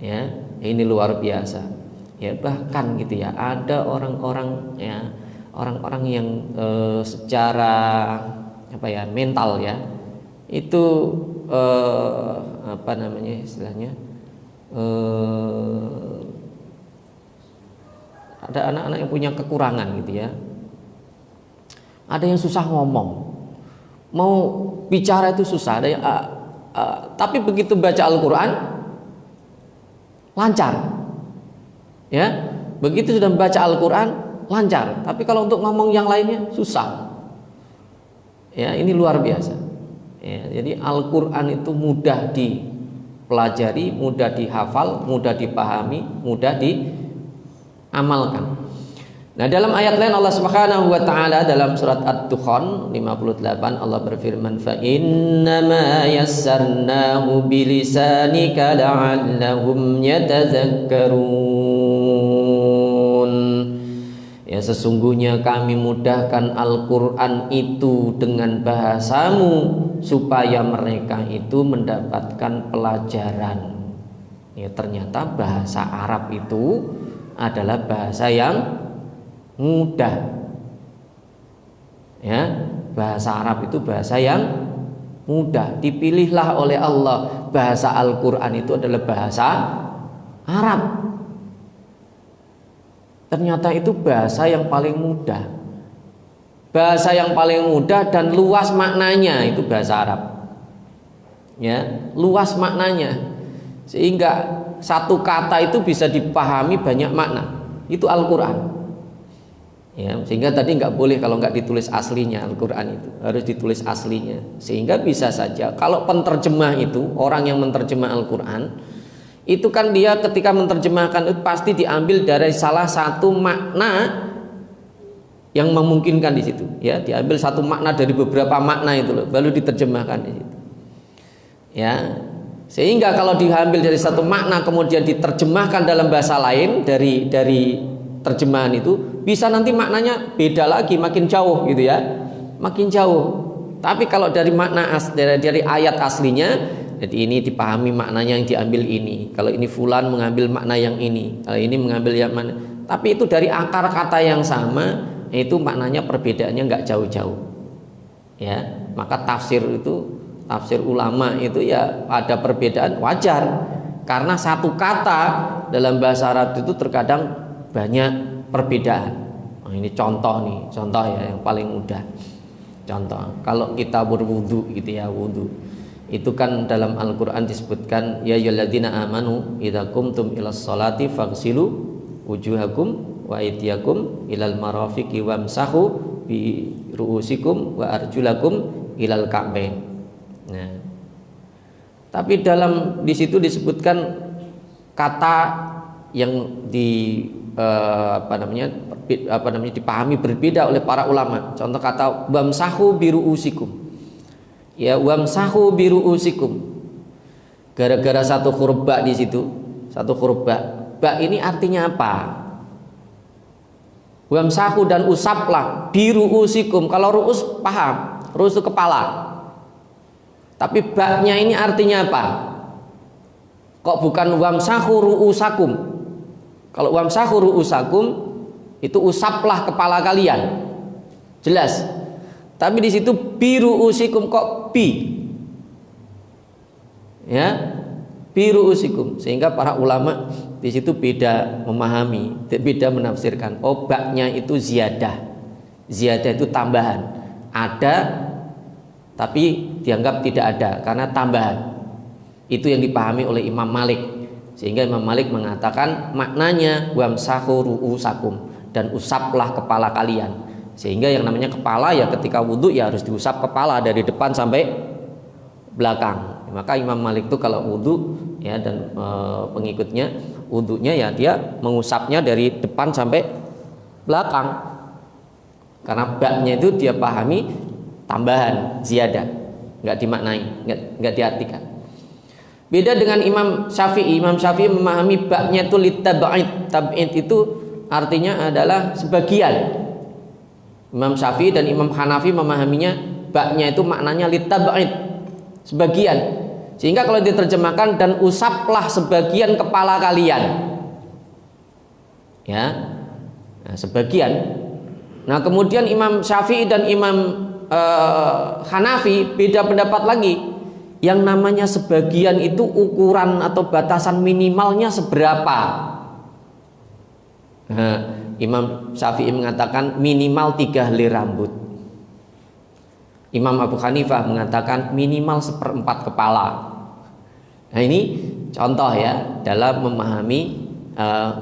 Ya, ini luar biasa. Ya, bahkan gitu ya, ada orang-orang, ya, orang-orang yang secara apa ya, mental, ya, itu apa namanya istilahnya, ada anak-anak yang punya kekurangan gitu ya. Ada yang susah ngomong, mau bicara itu susah. Ada yang tapi begitu baca Al-Quran lancar, ya, begitu sudah membaca Al-Quran lancar. Tapi kalau untuk ngomong yang lainnya susah. Ya, ini luar biasa. Ya, jadi Al-Quran itu mudah dipelajari, mudah dihafal, mudah dipahami, mudah diamalkan. Nah, dalam ayat lain Allah Subhanahu wa taala dalam surat Ad-Dukhan 58 Allah berfirman, fa innama yassarnahu bilisanika la'allahum yatadzakkarun. Ya, sesungguhnya kami mudahkan Al-Quran itu dengan bahasamu supaya mereka itu mendapatkan pelajaran. Ya, ternyata bahasa Arab itu adalah bahasa yang mudah. Ya, bahasa Arab itu bahasa yang mudah. Dipilihlah oleh Allah bahasa Al-Quran itu adalah bahasa Arab. Ternyata itu bahasa yang paling mudah. Bahasa yang paling mudah dan luas maknanya itu bahasa Arab. Ya, luas maknanya. Sehingga satu kata itu bisa dipahami banyak makna. Itu Al-Quran. Ya, sehingga tadi nggak boleh kalau nggak ditulis aslinya Al-Quran itu, harus ditulis aslinya. Sehingga bisa saja kalau penterjemah itu, orang yang menterjemah Al-Quran itu kan dia ketika menerjemahkan itu pasti diambil dari salah satu makna yang memungkinkan di situ, ya, diambil satu makna dari beberapa makna itu loh, baru diterjemahkan di situ. Ya, sehingga kalau diambil dari satu makna kemudian diterjemahkan dalam bahasa lain dari terjemahan itu, bisa nanti maknanya beda lagi, makin jauh gitu ya, makin jauh. Tapi kalau dari makna dari ayat aslinya, jadi ini dipahami maknanya yang diambil ini. Kalau ini fulan mengambil makna yang ini, kalau ini mengambil yang mana. Tapi itu dari akar kata yang sama, itu maknanya perbedaannya nggak jauh-jauh. Ya, maka tafsir itu, tafsir ulama itu ya ada perbedaan wajar. Karena satu kata dalam bahasa Arab itu terkadang banyak perbedaan. Nah, ini contoh ya yang paling mudah. Contoh, kalau kita berwudu gitu ya, wudu. Itu kan dalam Al-Quran disebutkan, ya ayyuhalladzina amanu idza qumtum ilas sholati faghsilu wujuhakum wa aydiyakum ilal marafiqi wamsahu bi ru'usikum wa arjulakum ilal ka'bain. Nah, tapi di situ disebutkan kata yang dipahami berbeda oleh para ulama. Contoh kata wamsahu bi ru'usikum. Ya, wamsahu bi ru'usikum. Gara-gara satu huruf ba di situ, satu huruf ba. Ba ini artinya apa? Wamsahu dan usaplah bi ru'usikum. Kalau ru'us paham, ru'us itu kepala. Tapi ba-nya ini artinya apa? Kok bukan wamsahu ru'usakum? Kalau wamsahu ru'usakum itu usaplah kepala kalian. Jelas. Tapi di situ bi ru'usikum kok bi? Ya, bi ru'usikum. Sehingga para ulama di situ beda memahami, beda menafsirkan. Oh, ba-nya itu ziyadah. Ziyadah itu tambahan. Ada tapi dianggap tidak ada karena tambahan. Itu yang dipahami oleh Imam Malik. Sehingga Imam Malik mengatakan maknanya wamsahu ru'usakum, dan usaplah kepala kalian. Sehingga yang namanya kepala ya ketika wudhu ya harus diusap kepala dari depan sampai belakang. Maka Imam Malik itu kalau wudhu ya dan pengikutnya wudhunya ya dia mengusapnya dari depan sampai belakang. Karena baknya itu dia pahami tambahan, ziyadah, nggak dimaknai, nggak diartikan. Beda dengan Imam Syafi'i. Imam Syafi'i memahami baknya itu litab'id. Tab'id itu artinya adalah sebagian. Imam Syafi'i dan Imam Hanafi memahaminya baknya itu maknanya litab'id, sebagian. Sehingga kalau diterjemahkan dan usaplah sebagian kepala kalian. Ya. Nah, sebagian. Nah, kemudian Imam Syafi'i dan Imam Hanafi beda pendapat lagi. Yang namanya sebagian itu ukuran atau batasan minimalnya seberapa? Nah, Imam Syafi'i mengatakan minimal 3 helai rambut. Imam Abu Hanifah mengatakan minimal 1/4 kepala. Nah, ini contoh ya dalam memahami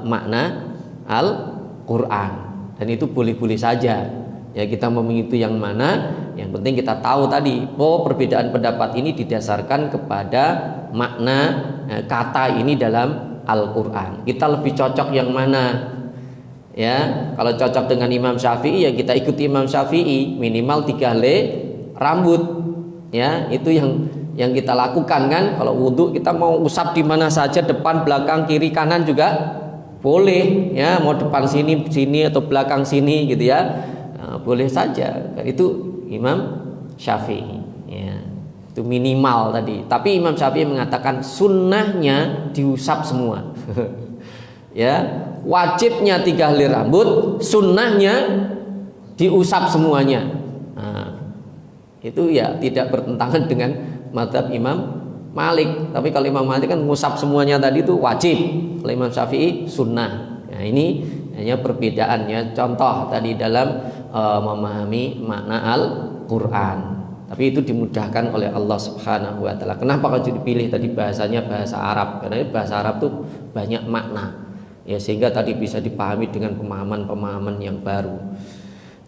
makna Al-Quran. Dan itu boleh-boleh saja. Ya, kita mau mengikuti yang mana, yang penting kita tahu tadi bahwa perbedaan pendapat ini didasarkan kepada makna kata ini dalam Al-Quran. Kita lebih cocok yang mana? Ya, kalau cocok dengan Imam Syafi'i ya kita ikuti Imam Syafi'i, minimal 3 helai rambut. Ya, itu yang kita lakukan kan. Kalau wudhu kita mau usap di mana saja, depan, belakang, kiri, kanan juga boleh. Ya, mau depan sini atau belakang sini gitu ya. Boleh saja. Itu Imam Syafi'i ya. Itu minimal tadi. Tapi Imam Syafi'i mengatakan sunnahnya diusap semua. Ya, wajibnya 3 helai rambut, sunnahnya diusap semuanya. Nah, itu ya tidak bertentangan dengan mazhab Imam Malik. Tapi kalau Imam Malik kan ngusap semuanya tadi itu wajib. Kalau Imam Syafi'i sunnah. Nah, ini hanya perbedaannya. Contoh tadi dalam memahami makna Al-Quran. Tapi itu dimudahkan oleh Allah Subhanahu wa Ta'ala. Kenapa kalau dipilih tadi bahasanya bahasa Arab? Karena bahasa Arab itu banyak makna. Ya, sehingga tadi bisa dipahami dengan pemahaman-pemahaman yang baru.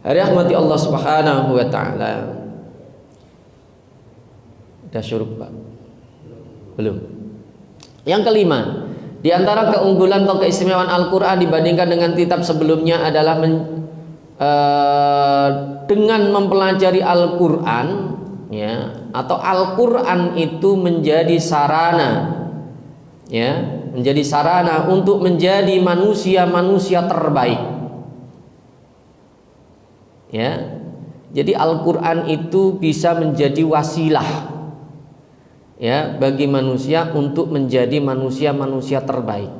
Hari rahmati Allah Subhanahu wa Ta'ala. Udah syuruk Pak? Belum. Yang kelima, di antara keunggulan atau keistimewaan Al-Quran dibandingkan dengan kitab sebelumnya adalah dengan mempelajari Al-Quran ya, atau Al-Quran itu menjadi sarana ya, menjadi sarana untuk menjadi manusia-manusia terbaik ya. Jadi Al-Quran itu bisa menjadi wasilah ya bagi manusia untuk menjadi manusia-manusia terbaik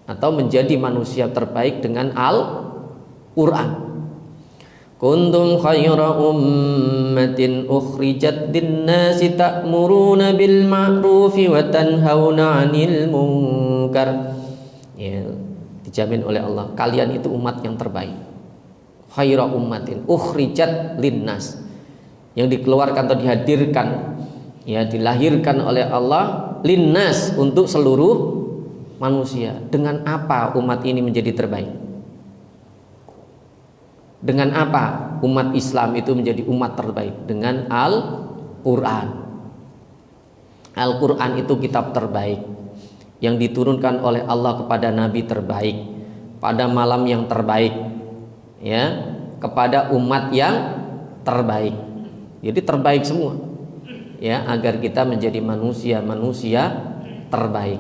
atau menjadi manusia terbaik dengan Al-Quran. Kuntum khaira ummatin ukhrijat lin-nasi ta'muruna bil ma'rufi wa tanhauna 'anil munkar. Ya, dijamin oleh Allah kalian itu umat yang terbaik. Khaira ummatin ukhrijat lin-nas, yang dikeluarkan atau dihadirkan ya, dilahirkan oleh Allah linnas, untuk seluruh manusia. Dengan apa umat ini menjadi terbaik? Dengan apa umat Islam itu menjadi umat terbaik? Dengan Al-Quran. Al-Quran itu kitab terbaik yang diturunkan oleh Allah kepada Nabi terbaik pada malam yang terbaik, ya, kepada umat yang terbaik. Jadi terbaik semua, ya, agar kita menjadi manusia terbaik.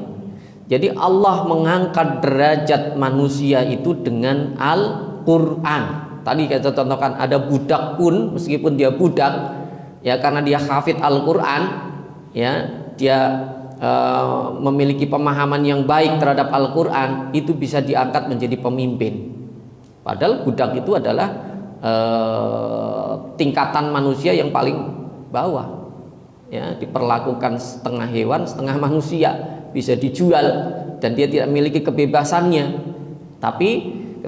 Jadi Allah mengangkat derajat manusia itu dengan Al-Quran. Tadi kita contohkan ada budak pun, meskipun dia budak, ya, karena dia hafid Al-Quran, ya, dia memiliki pemahaman yang baik terhadap Al-Quran, itu bisa diangkat menjadi pemimpin. Padahal budak itu adalah tingkatan manusia yang paling bawah, ya, diperlakukan setengah hewan setengah manusia, bisa dijual dan dia tidak memiliki kebebasannya. Tapi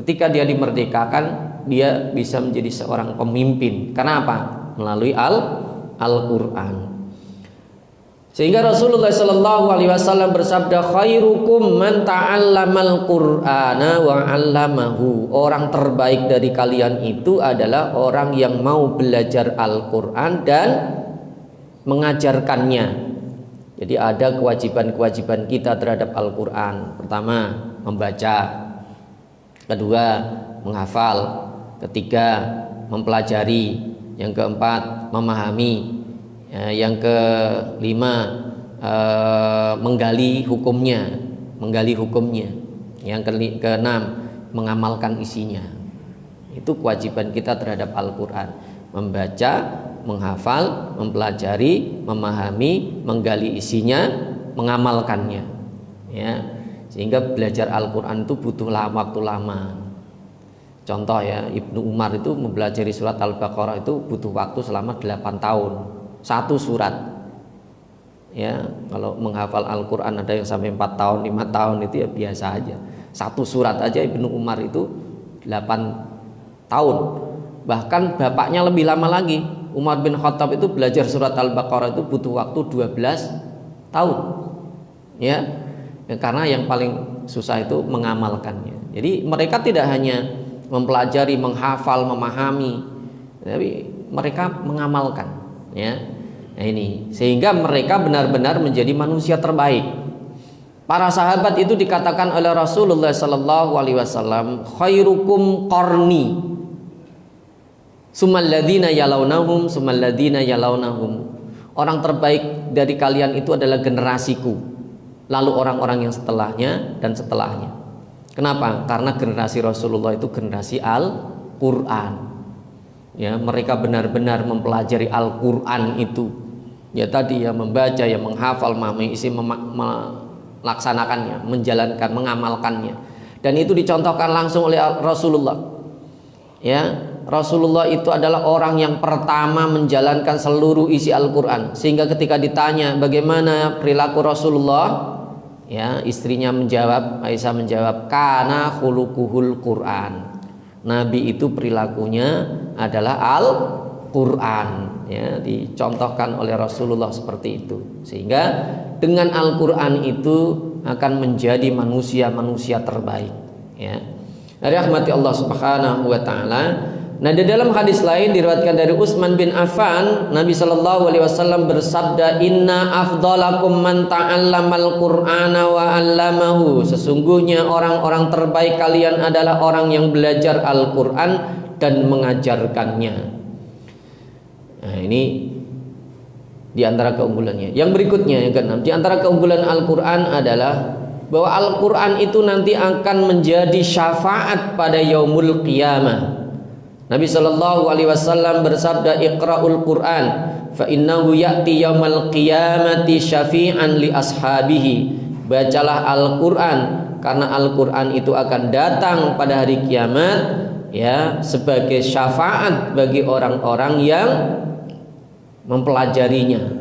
ketika dia dimerdekakan, dia bisa menjadi seorang pemimpin. Kenapa? Melalui Al-Quran. Sehingga Rasulullah SAW bersabda, khairukum man ta'allamal Qur'ana wa 'allamahu. Orang terbaik dari kalian itu adalah orang yang mau belajar Al-Quran dan mengajarkannya. Jadi ada kewajiban-kewajiban kita terhadap Al-Quran. Pertama, membaca. Kedua, menghafal. Ketiga, mempelajari. Yang keempat, memahami. Yang kelima, menggali hukumnya. Yang keenam, mengamalkan isinya. Itu kewajiban kita terhadap Al-Quran. Membaca, menghafal, mempelajari, memahami, menggali isinya, mengamalkannya, ya. Sehingga belajar Al-Quran itu butuh waktu lama. Contoh, ya, Ibnu Umar itu mempelajari surat Al-Baqarah itu butuh waktu selama 8 tahun satu surat, ya. Kalau menghafal Al-Quran ada yang sampai 4 tahun 5 tahun, itu ya biasa aja. Satu surat aja Ibnu Umar itu 8 tahun. Bahkan bapaknya lebih lama lagi. Umar bin Khattab itu belajar surat Al-Baqarah itu butuh waktu 12 tahun, ya. Karena yang paling susah itu mengamalkannya. Jadi mereka tidak hanya mempelajari, menghafal, memahami, tapi mereka mengamalkan, ya. Nah ini, sehingga mereka benar-benar menjadi manusia terbaik. Para sahabat itu dikatakan oleh Rasulullah SAW, khairukum qarni, sumalladzina yalawnahum, sumalladzina yalawnahum. Orang terbaik dari kalian itu adalah generasiku, lalu orang-orang yang setelahnya dan setelahnya. Kenapa? Karena generasi Rasulullah itu generasi Al-Quran, ya. Mereka benar-benar mempelajari Al-Quran itu, ya, tadi, ya, membaca, ya, menghafal, memahami isi, melaksanakannya, menjalankan, mengamalkannya. Dan itu dicontohkan langsung oleh Rasulullah, ya. Rasulullah itu adalah orang yang pertama menjalankan seluruh isi Al-Quran. Sehingga ketika ditanya bagaimana perilaku Rasulullah, ya, istrinya menjawab, Aisyah menjawab, kana khuluquhul Quran. Nabi itu perilakunya adalah Al-Quran, ya, dicontohkan oleh Rasulullah seperti itu. Sehingga dengan Al-Quran itu akan menjadi manusia-manusia terbaik, ya. Rahmati Allah Subhanahu wa taala. Nah, di dalam hadis lain diriwayatkan dari Utsman bin Affan, Nabi SAW bersabda, inna afdalakum man ta'allamal Qur'ana wa 'allamahu. Sesungguhnya orang-orang terbaik kalian adalah orang yang belajar Al-Quran dan mengajarkannya. Nah, ini di antara keunggulannya. Yang berikutnya, yang keenam, di antara keunggulan Al-Quran adalah bahwa Al-Quran itu nanti akan menjadi syafaat pada yaumul qiyamah. Nabi SAW bersabda, iqra'ul Qur'an fa innahu ya'ti yaumal qiyamati syafi'an li ashabihi. Bacalah Al-Quran, karena Al-Quran itu akan datang pada hari kiamat, ya, sebagai syafaat bagi orang-orang yang mempelajarinya,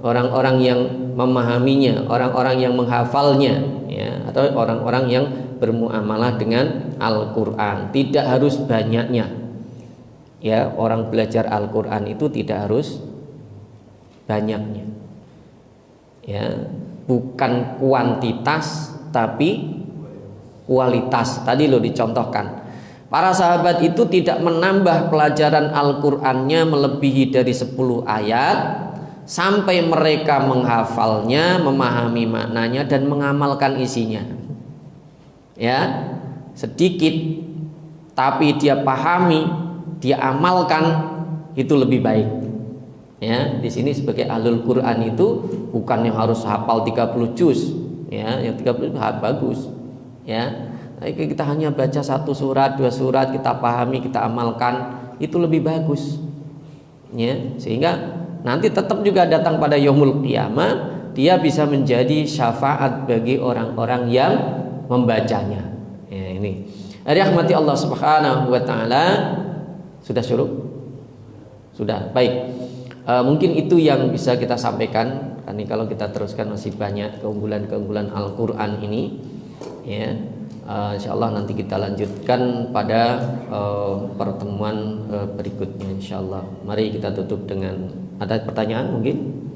orang-orang yang memahaminya, orang-orang yang menghafalnya, ya, atau orang-orang yang bermuamalah dengan Al-Quran. Tidak harus banyaknya, ya, orang belajar Al-Quran itu tidak harus banyaknya, ya, bukan kuantitas tapi kualitas. Tadi lo dicontohkan. Para sahabat itu tidak menambah pelajaran Al-Qur'annya melebihi dari 10 ayat sampai mereka menghafalnya, memahami maknanya dan mengamalkan isinya. Ya, sedikit tapi dia pahami, dia amalkan, itu lebih baik. Ya, di sini sebagai ahlul Quran itu bukan yang harus hafal 30 juz, ya, yang 30 bagus. Ya. Kita hanya baca 1 surat, 2 surat, kita pahami, kita amalkan, itu lebih bagus. Ya, sehingga nanti tetap juga datang pada yaumul qiyamah, dia bisa menjadi syafaat bagi orang-orang yang membacanya. Ya, ini. Rahmati Allah Subhanahu wa taala. Sudah syuruk? Sudah. Baik. Mungkin itu yang bisa kita sampaikan. Karena kalau kita teruskan masih banyak keunggulan-keunggulan Al-Qur'an ini. Ya. Insyaallah nanti kita lanjutkan pada pertemuan berikutnya insyaallah. Mari kita tutup dengan, ada pertanyaan mungkin?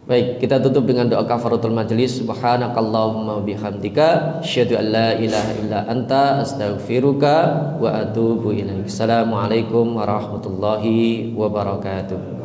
Baik, kita tutup dengan doa kafaratul majelis. Subhanakallahumma bihamdika asyhadu an la ilaha illa anta astaghfiruka wa atubu ilaik. Assalamualaikum warahmatullahi wabarakatuh.